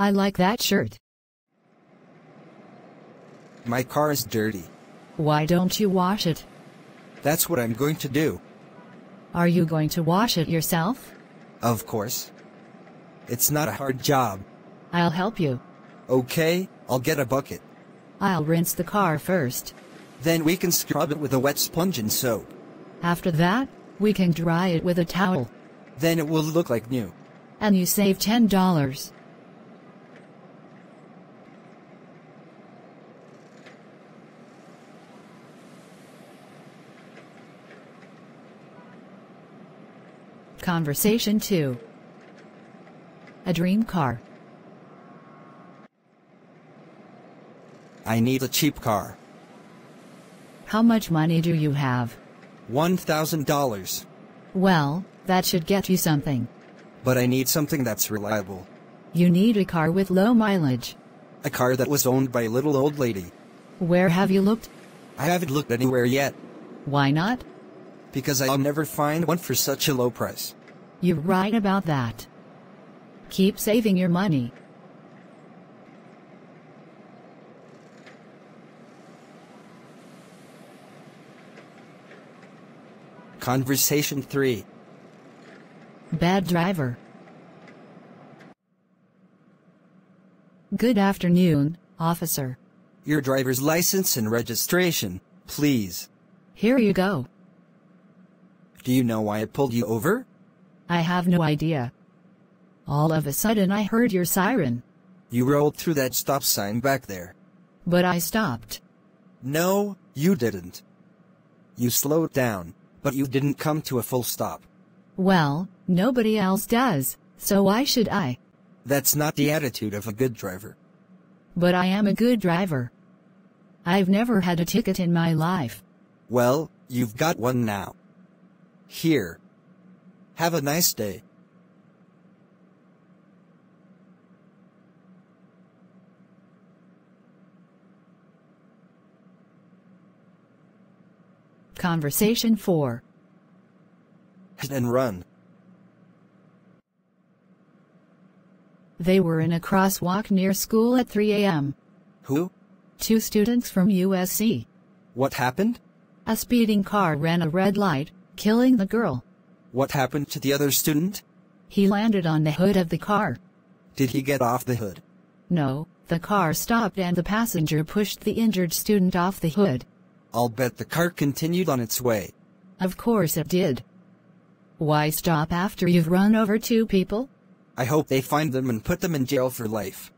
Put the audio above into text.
I like that shirt. My car is dirty. Why don't you wash it? That's what I'm going to do. Are you going to wash it yourself? Of course. It's not a hard job. I'll help you. Okay, I'll get a bucket. I'll rinse the car first. Then we can scrub it with a wet sponge and soap. After that, we can dry it with a towel. Then it will look like new. And you save $10. Conversation 2. A dream car. I need a cheap car. How much money do you have? $1,000. Well, that should get you something. But I need something that's reliable. You need a car with low mileage. A car that was owned by a little old lady. Where have you looked? I haven't looked anywhere yet. Why not? Because I'll never find one for such a low price. You're right about that. Keep saving your money. Conversation 3. Bad driver. Good afternoon, officer. Your driver's license and registration, please. Here you go. Do you know why I pulled you over? I have no idea. All of a sudden I heard your siren. You rolled through that stop sign back there. But I stopped. No, you didn't. You slowed down, but you didn't come to a full stop. Well, nobody else does, so why should I? That's not the attitude of a good driver. But I am a good driver. I've never had a ticket in my life. Well, you've got one now. Here. Have a nice day. Conversation 4. Hit and run. They were in a crosswalk near school at 3 a.m. Who? 2 students from USC. What happened? A speeding car ran a red light, killing the girl. What happened to the other student? He landed on the hood of the car. Did he get off the hood? No, the car stopped and the passenger pushed the injured student off the hood. I'll bet the car continued on its way. Of course it did. Why stop after you've run over 2 people? I hope they find them and put them in jail for life.